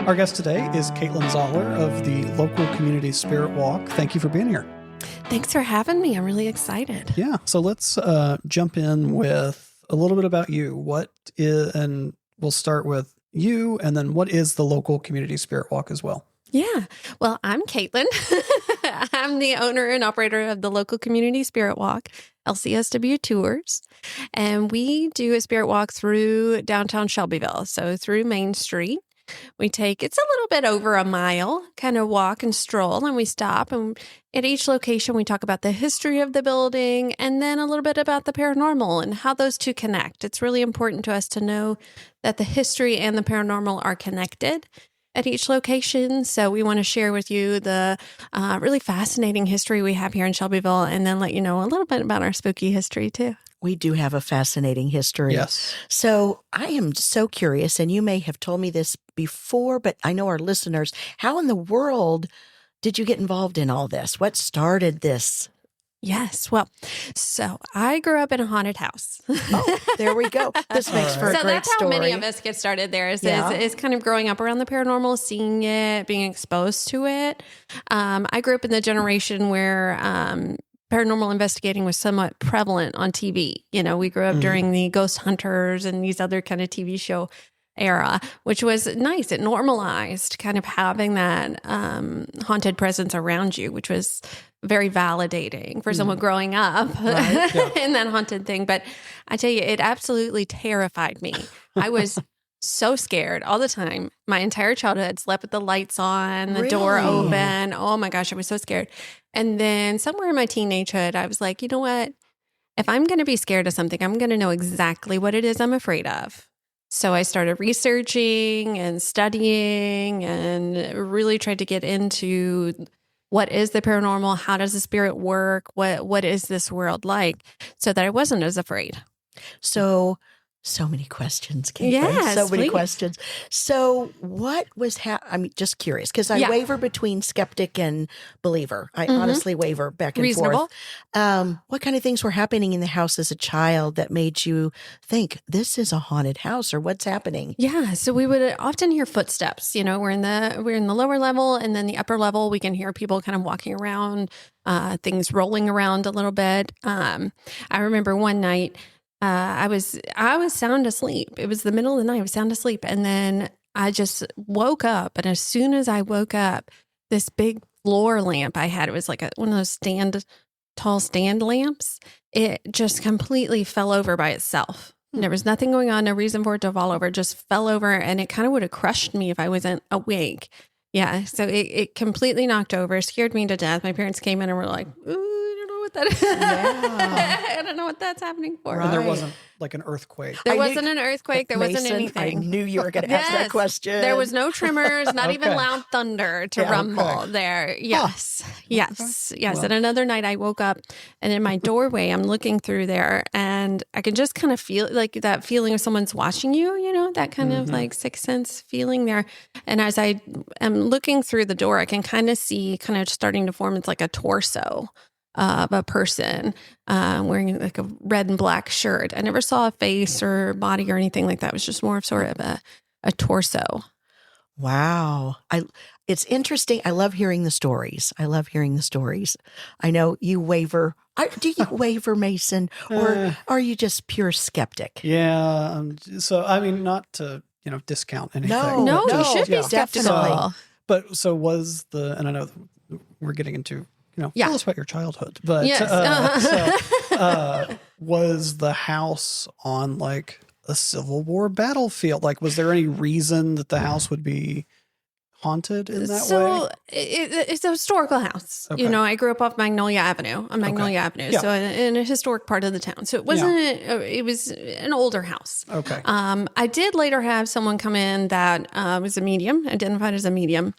Our guest today is Caitlin Zoeller of the local community Spirit Walk. Thank you for being here. Thanks for having me. I'm really excited. Yeah. So let's jump in with a little bit about you. And we'll start with you, and then what is the local community Spirit Walk as well? Yeah. Well, I'm Caitlin. I'm the owner and operator of the local community Spirit Walk, LCSW Tours. And we do a spirit walk through downtown Shelbyville, so through Main Street. It's a little bit over a mile, kind of walk and stroll, and we stop. And at each location, we talk about the history of the building and then a little bit about the paranormal and how those two connect. It's really important to us to know that the history and the paranormal are connected at each location. So we want to share with you the really fascinating history we have here in Shelbyville, and then let you know a little bit about our spooky history too. We do have a fascinating history. Yes. So I am so curious, and you may have told me this before, but I know our listeners, how in the world did you get involved in all this? What started this? Yes. Well, so I grew up in a haunted house. Oh, there we go. This makes for a So great that's story. how many of us get started there is kind of growing up around the paranormal, seeing it, being exposed to it. I grew up in the generation where paranormal investigating was somewhat prevalent on TV. You know, we grew up during the Ghost Hunters and these other kind of TV show era, which was nice. It normalized kind of having that haunted presence around you, which was very validating for someone growing up in that haunted thing. But I tell you, it absolutely terrified me. I was so scared all the time. My entire childhood, slept with the lights on, the door open. Oh my gosh, I was so scared. And then somewhere in my teenagehood, I was like, you know what? If I'm going to be scared of something, I'm going to know exactly what it is I'm afraid of. So I started researching and studying and really tried to get into what is the paranormal? How does the spirit work? What is this world like? So that I wasn't as afraid. So many questions, Caitlin. Yes, so many please. questions. So what was I'm just curious, because I waver between skeptic and believer. I honestly waver back and Reasonable. forth. What kind of things were happening in the house as a child that made you think this is a haunted house, or what's happening? Yeah, so we would often hear footsteps. You know, we're in the lower level, and then the upper level, we can hear people kind of walking around, things rolling around a little bit. I remember one night, I was sound asleep. It was the middle of the night. I was sound asleep. And then I just woke up. And as soon as I woke up, this big floor lamp I had, it was like one of those tall stand lamps. It just completely fell over by itself. There was nothing going on, no reason for it to fall over. It just fell over, and it kind of would have crushed me if I wasn't awake. Yeah. So it completely knocked over, scared me to death. My parents came in and were like, ooh, that is. I don't know what that's happening for. And there wasn't like an earthquake. There wasn't an earthquake. There wasn't Mason, anything. I knew you were going to ask that question. There was no tremors, not even loud thunder to rumble there. Yes. Yes. Well. And another night I woke up, and in my doorway, I'm looking through there, and I can just kind of feel like that feeling of someone's watching you, you know, that kind of like sixth sense feeling there. And as I am looking through the door, I can kind of see kind of starting to form, it's like a torso of a person wearing like a red and black shirt. I never saw a face or body or anything like that. It was just more of sort of a torso. Wow. It's interesting. I love hearing the stories. I know you waver. Do you waver, Mason, or are you just pure skeptic? Yeah. So, I mean, not to, discount anything. No, you should be skeptical. So was and I know we're getting into, tell us about your childhood. But yes. Was the house on like a Civil War battlefield? Like, was there any reason that the house would be haunted in that way? So it's a historical house. Okay. I grew up off Magnolia Avenue, Yeah. so in a historic part of the town. So it wasn't, it was an older house. Okay. I did later have someone come in that was a medium, identified as a medium,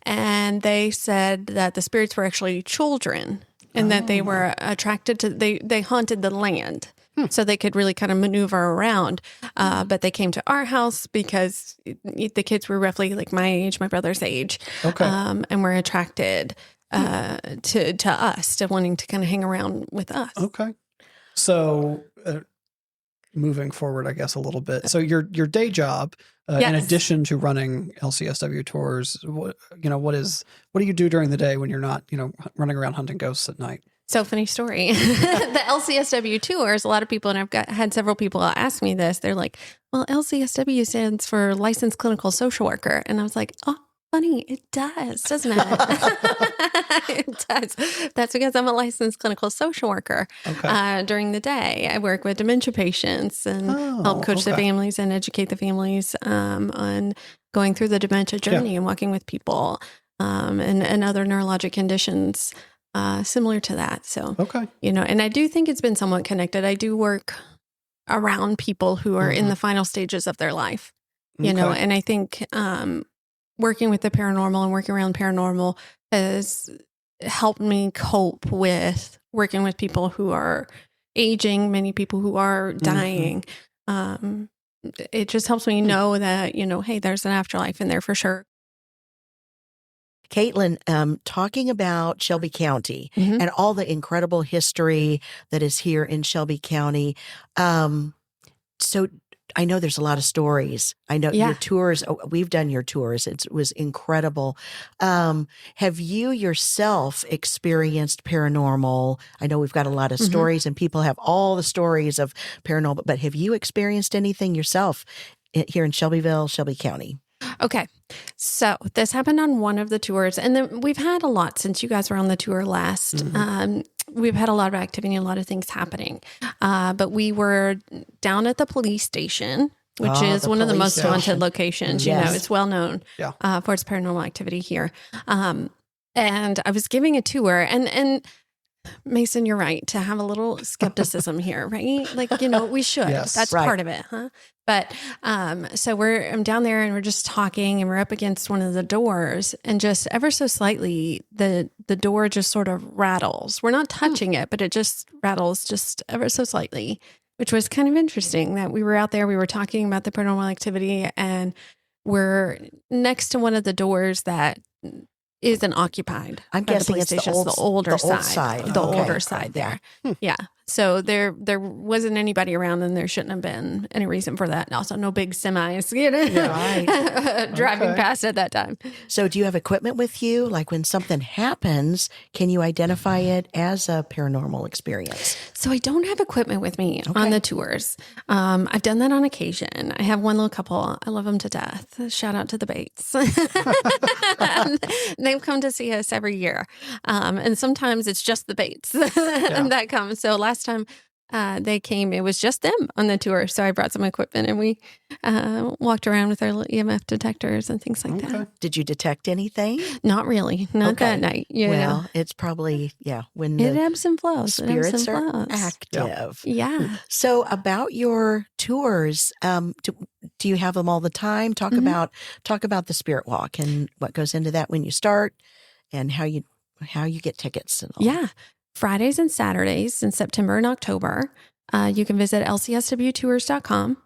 and they said that the spirits were actually children, and that they were attracted to, they haunted the land. So they could really kind of maneuver around. But they came to our house because the kids were roughly like my age, my brother's age. Okay. And were attracted to us, to wanting to kind of hang around with us. Okay. So moving forward, I guess, a little bit. So your day job, in addition to running LCSW tours, what do you do during the day when you're not, running around hunting ghosts at night? So funny story. The LCSW Tours, a lot of people, and I've had several people ask me this. They're like, well, LCSW stands for Licensed Clinical Social Worker. And I was like, oh, funny. It does, doesn't it? It does. That's because I'm a licensed clinical social worker. Okay. During the day, I work with dementia patients and help coach the families and educate the families on going through the dementia journey and walking with people and other neurologic conditions similar to that. So, and I do think it's been somewhat connected. I do work around people who are in the final stages of their life, and I think working with the paranormal and working around paranormal has helped me cope with working with people who are aging, many people who are dying. It just helps me know that, hey, there's an afterlife in there for sure. Caitlin, talking about Shelby County and all the incredible history that is here in Shelby County. So I know there's a lot of stories. I know your tours, we've done your tours. It was incredible. Have you yourself experienced paranormal? I know we've got a lot of stories and people have all the stories of paranormal, but have you experienced anything yourself here in Shelbyville, Shelby County? Okay. So this happened on one of the tours, and then we've had a lot since you guys were on the tour last. We've had a lot of activity, a lot of things happening. But we were down at the police station, which is one of the most haunted locations. Yes. It's well known for its paranormal activity here. And I was giving a tour, and Mason, you're right, to have a little skepticism here, right? Like, we should. Yes. That's part of it, huh? But so I'm down there and we're just talking and we're up against one of the doors, and just ever so slightly, the door just sort of rattles. We're not touching it, but it just rattles just ever so slightly, which was kind of interesting that we were out there, we were talking about the paranormal activity, and we're next to one of the doors that isn't occupied. I'm guessing it's the older side. The older side there. Yeah. So there wasn't anybody around, and there shouldn't have been any reason for that. And also no big semis, driving past at that time. So do you have equipment with you? Like when something happens, can you identify it as a paranormal experience? So I don't have equipment with me on the tours. I've done that on occasion. I have one little couple. I love them to death. Shout out to the Bates. They've come to see us every year. And sometimes it's just the Bates that come. So last time they came, it was just them on the tour. So I brought some equipment and we walked around with our little EMF detectors and things like that. Did you detect anything? Not really. Not that night. Well, it's probably, when it ebbs and flows. Spirits are active. Yeah. So about your tours, do you have them all the time? Talk about the spirit walk and what goes into that when you start and how you get tickets and all. Yeah. Fridays and Saturdays in September and October. You can visit lcswtours.com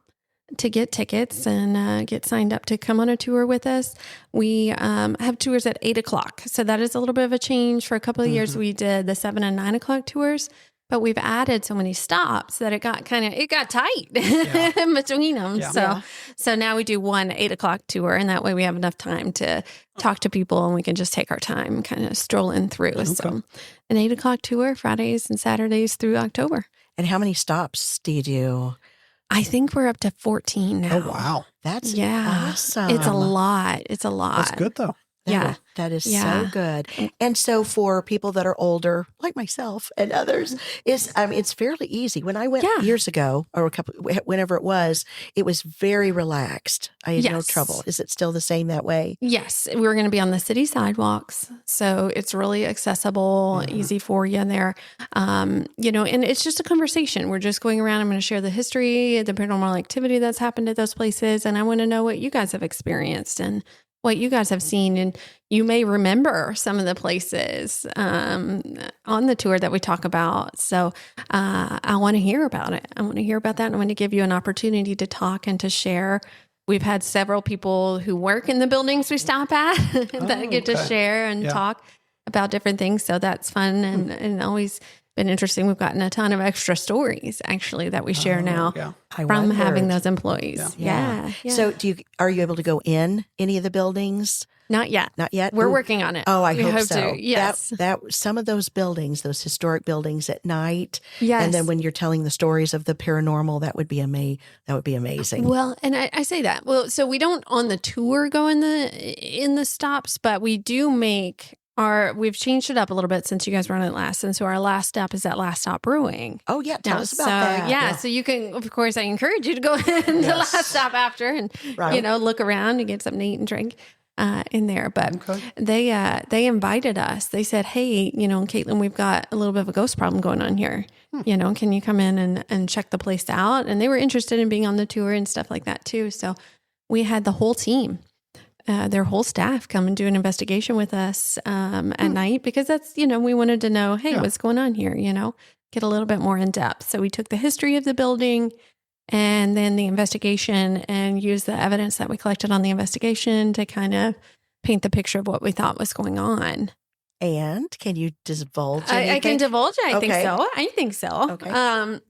to get tickets and get signed up to come on a tour with us. We have tours at 8:00. So that is a little bit of a change. For a couple of years, we did the 7 and 9 o'clock tours, but we've added so many stops that it got tight in between them. Yeah. So now we do one 8:00 tour, and that way we have enough time to talk to people and we can just take our time kind of strolling through. Okay. So an 8:00 tour, Fridays and Saturdays through October. And how many stops do you do? I think we're up to 14 now. Oh, wow. That's awesome. It's a lot. That's good though. That is so good. And so for people that are older, like myself and others, it's fairly easy. When I went years ago, or whenever it was very relaxed. I had no trouble. Is it still the same that way? Yes. We were going to be on the city sidewalks. So it's really accessible, easy for you there. And it's just a conversation. We're just going around. I'm going to share the history, the paranormal activity that's happened at those places. And I want to know what you guys have experienced and what you guys have seen. And you may remember some of the places on the tour that we talk about. So I want to hear about it. I want to hear about that. And I want to give you an opportunity to talk and to share. We've had several people who work in the buildings we stop at that get to share and talk about different things. So that's fun and always been interesting. We've gotten a ton of extra stories actually that we share now from having those employees. Yeah. So are you able to go in any of the buildings? Not yet. Not yet. We're working on it. Oh, I hope so. To. Yes. That some of those buildings, those historic buildings at night. Yes. And then when you're telling the stories of the paranormal, that would be amazing. Well, and I say that. Well, so we don't on the tour go in the stops, but we do make we've changed it up a little bit since you guys were on it last. And so our last stop is at Last Stop Brewing. Oh, yeah. Tell us about that. Yeah. So you can, of course, I encourage you to go in the Last Stop after and, look around and get something to eat and drink in there. But they invited us. They said, hey, Caitlin, we've got a little bit of a ghost problem going on here. Can you come in and check the place out? And they were interested in being on the tour and stuff like that too. So we had the whole team. Their whole staff come and do an investigation with us at night because that's, we wanted to know, hey, what's going on here, get a little bit more in depth. So we took the history of the building and then the investigation and used the evidence that we collected on the investigation to kind of paint the picture of what we thought was going on. And can you divulge anything? I can divulge. I think so. Okay.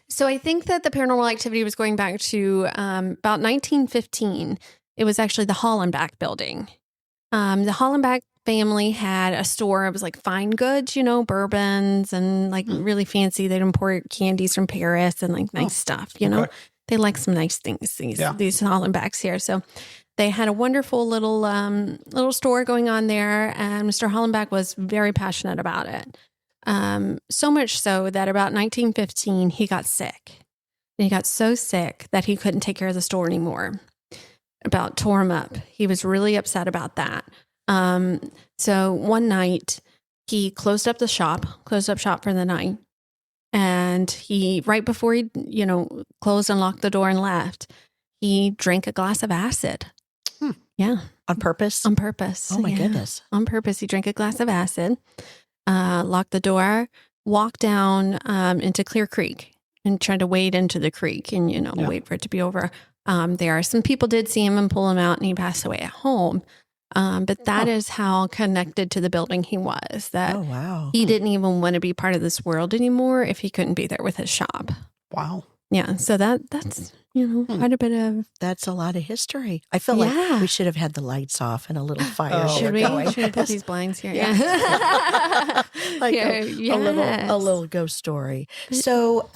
So I think that the paranormal activity was going back to about 1915. It was actually the Hollenbach building. The Hollenbach family had a store. It was like fine goods, bourbons and like really fancy. They'd import candies from Paris and like nice stuff, They like some nice things, these Hollenbachs here. So they had a wonderful little store going on there. And Mr. Hollenbach was very passionate about it. So much so that about 1915, he got sick. And he got so sick that he couldn't take care of the store anymore. About tore him up. He was really upset about that. So one night he closed up shop for the night. And he, right before he, closed and locked the door and left, he drank a glass of acid. Yeah. On purpose? On purpose. Oh my goodness. On purpose. He drank a glass of acid, locked the door, walked down into Clear Creek and tried to wade into the creek and, wait for it to be over. Some people did see him and pull him out and he passed away at home. But that is how connected to the building he was, that he didn't even want to be part of this world anymore if he couldn't be there with his shop. Wow. Yeah. So that's, quite a bit of. That's a lot of history. I feel like we should have had the lights off and a little fire. Should we put these blinds here? Yeah. Like a little ghost story. So,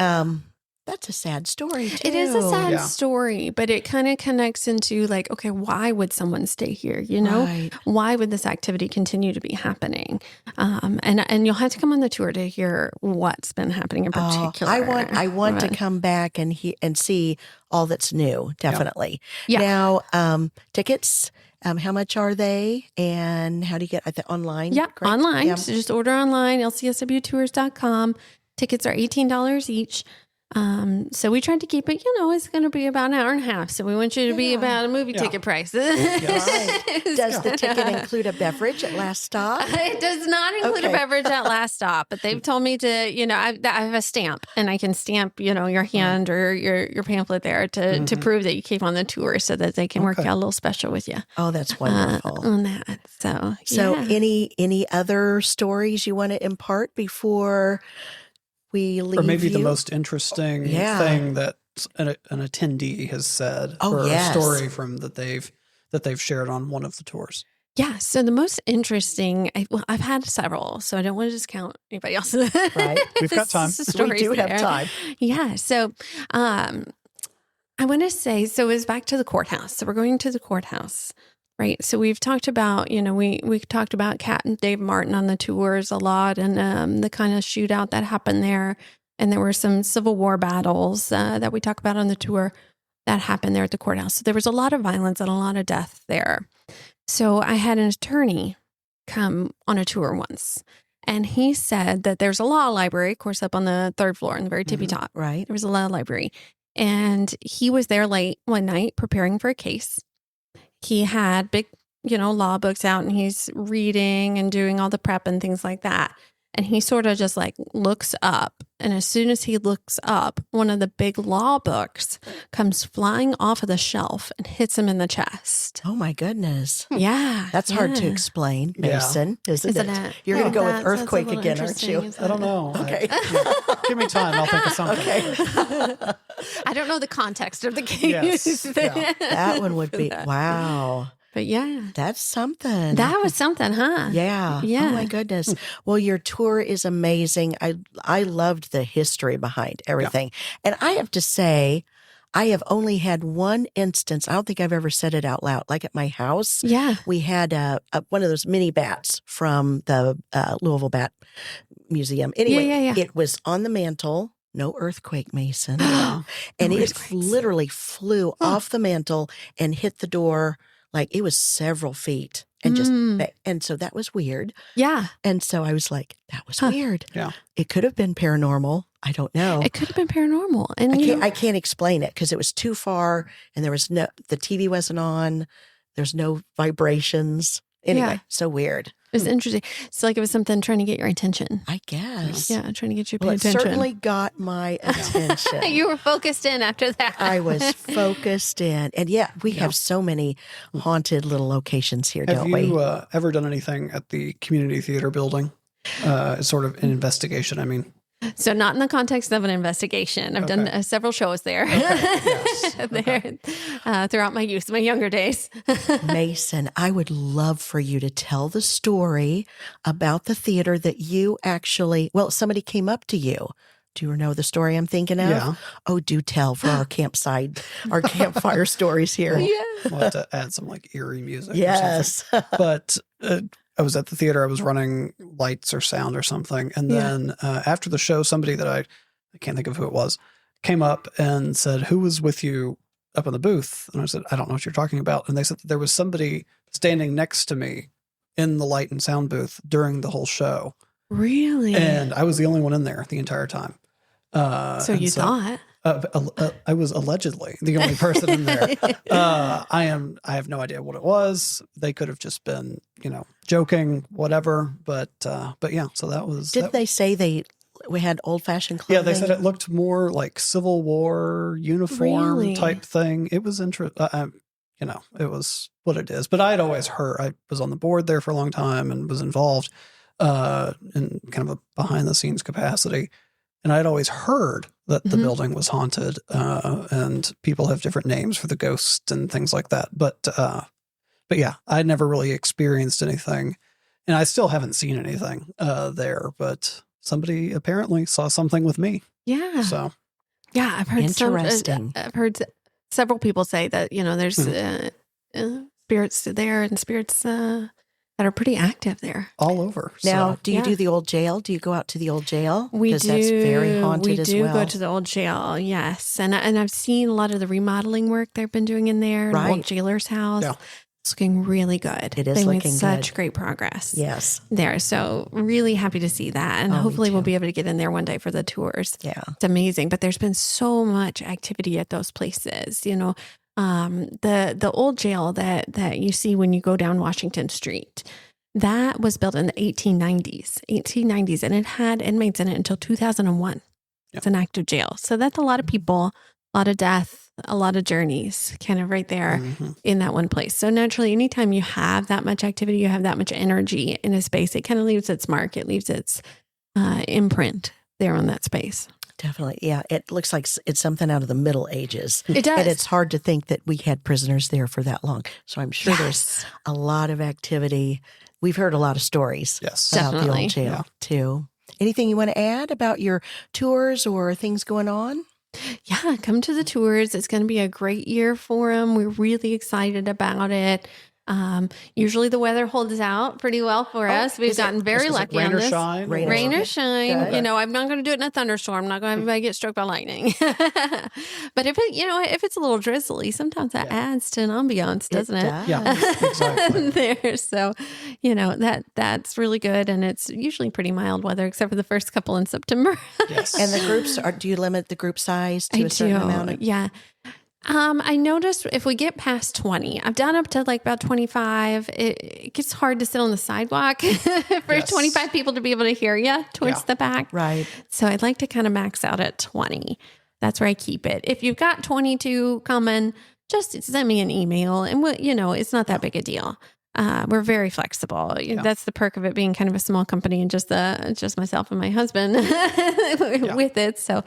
that's a sad story, too. It is a sad story, but it kind of connects into like, okay, why would someone stay here? Right. Why would this activity continue to be happening? And you'll have to come on the tour to hear what's been happening in particular. I want to come back and see all that's new. Definitely. Yeah. Now, tickets. How much are they? And how do you get online? Yeah, correct? online. Yeah. So just order online, lcswtours.com. Tickets are $18 each. So we tried to keep it, it's going to be about an hour and a half. So we want you to be about a movie ticket price. Right. Does the ticket include a beverage at Last Stop? It does not include a beverage at Last Stop, but they've told me to, I have a stamp and I can stamp, your hand or your pamphlet there to prove that you came on the tour so that they can work out a little special with you. Oh, that's wonderful. On that. So any other stories you want to impart before we leave? Or maybe the most interesting thing that an attendee has said, or a story from that they've shared on one of the tours. Yeah. So the most interesting, I've had several, so I don't want to discount anybody else. Right. We've got time. We do have time. Yeah. So I want to say, so it was back to the courthouse. So we're going to the courthouse. Right. So we've talked about, we talked about Kat and Dave Martin on the tours a lot and the kind of shootout that happened there. And there were some Civil War battles that we talk about on the tour that happened there at the courthouse. So there was a lot of violence and a lot of death there. So I had an attorney come on a tour once. And he said that there's a law library, of course, up on the third floor in the very tippy top. Right. There was a law library. And he was there late one night preparing for a case. He had big, law books out and he's reading and doing all the prep and things like that. and he sort of just like looks up. And as soon as he looks up, one of the big law books comes flying off of the shelf and hits him in the chest. Oh my goodness. Yeah. That's hard to explain, Mason, isn't it? You're going to go with earthquake again, aren't you? I don't know. Okay. Give me time. I'll think of something. Okay. I don't know the context of the case. Yes. Yeah. That one would be, wow. But yeah. That's something. That was something, huh? Yeah. Yeah. Oh my goodness. Well, your tour is amazing. I loved the history behind everything. And I have to say, I have only had one instance. I don't think I've ever said it out loud. Like at my house, we had one of those mini bats from the Louisville Bat Museum. Anyway, it was on the mantle. No earthquake, Mason. And it literally flew off the mantle and hit the door. Like it was several feet and and so that was weird. Yeah. And so I was like, that was weird. Yeah. It could have been paranormal. I don't know. It could have been paranormal. And I can't explain it because it was too far and there was the TV wasn't on. There's no vibrations. Anyway, so weird. It was interesting. It's like it was something trying to get your attention. I guess. Yeah, trying to get you to pay It attention. certainly got my attention. You were focused in after that. I was focused in. And we have so many haunted little locations here, don't we? Have you ever done anything at the community theater building? Sort of an investigation, I mean. So not in the context of an investigation. I've done several shows there, throughout my youth, my younger days. Mason, I would love for you to tell the story about the theater that you actually, somebody came up to you. Do you know the story I'm thinking of? Yeah. Oh, do tell for our campfire stories here. Yeah. We'll have to add some like eerie music or Yes. something. But I was at the theater. I was running lights or sound or something. And then after the show, somebody that I can't think of who it was, came up and said, who was with you up in the booth? And I said, I don't know what you're talking about. And they said that there was somebody standing next to me in the light and sound booth during the whole show. Really? And I was the only one in there the entire time. So you thought? I was allegedly the only person in there. I have no idea what it was. They could have just been, joking, whatever. But yeah, so that was. Did they say we had old fashioned clothing? Yeah, they said it looked more like Civil War uniform type thing. It was interesting. It was what it is. But I had always heard. I was on the board there for a long time and was involved in kind of a behind the scenes capacity. And I'd always heard that the building was haunted, and people have different names for the ghosts and things like that. But yeah, I never really experienced anything, and I still haven't seen anything there. But somebody apparently saw something with me. Yeah. So yeah, I've heard interesting. I've heard several people say that there's spirits there and spirits that are pretty active there. All over. Now, do you do the old jail? Do you go out to the old jail? We do. That's very haunted as well. We do go to the old jail, yes. And I've seen a lot of the remodeling work they've been doing in there. Right. The old jailer's house. Yeah. It's looking really good. It is they looking made good. Such great progress. Yes. There. So really happy to see that. And hopefully we'll be able to get in there one day for the tours. Yeah. It's amazing. But there's been so much activity at those places. The old jail that you see when you go down Washington Street. That was built in the 1890s, and it had inmates in it until 2001. Yep. It's an active jail. So that's a lot of people, a lot of death, a lot of journeys kind of right there in that one place. So naturally, anytime you have that much activity, you have that much energy in a space, it kind of leaves its mark. It leaves its imprint there on that space. Definitely. Yeah. It looks like it's something out of the Middle Ages. It does. And it's hard to think that we had prisoners there for that long. So I'm sure there's a lot of activity. We've heard a lot of stories about the old jail too. Anything you want to add about your tours or things going on? Yeah, come to the tours. It's going to be a great year for them. We're really excited about it. Usually the weather holds out pretty well for us. We've gotten very lucky on this. Rain or shine. Good. I'm not going to do it in a thunderstorm. I'm not going to have everybody get struck by lightning. But if it's a little drizzly, sometimes that adds to an ambiance, doesn't it? Yeah, exactly. There. So, that's really good. And it's usually pretty mild weather, except for the first couple in September. Yes. And the groups do you limit the group size to a certain amount? Yeah. I noticed if we get past 20, I've done up to like about 25. It gets hard to sit on the sidewalk for 25 people to be able to hear you towards the back. Right. So I'd like to kind of max out at 20. That's where I keep it. If you've got 22 coming, just send me an email and it's not that big a deal. We're very flexible. Yeah. That's the perk of it being kind of a small company and just myself and my husband with it. So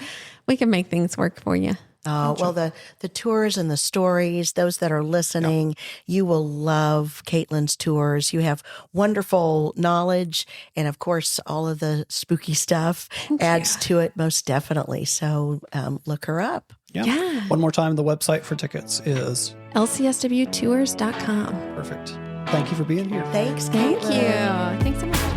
we can make things work for you. Oh, well, the tours and the stories, those that are listening, you will love Caitlin's tours. You have wonderful knowledge. And of course, all of the spooky stuff adds to it most definitely. So look her up. Yeah. One more time, the website for tickets is LCSW Tours.com. Perfect. Thank you for being here. Thanks, Caitlin. Thank you. Thanks so much.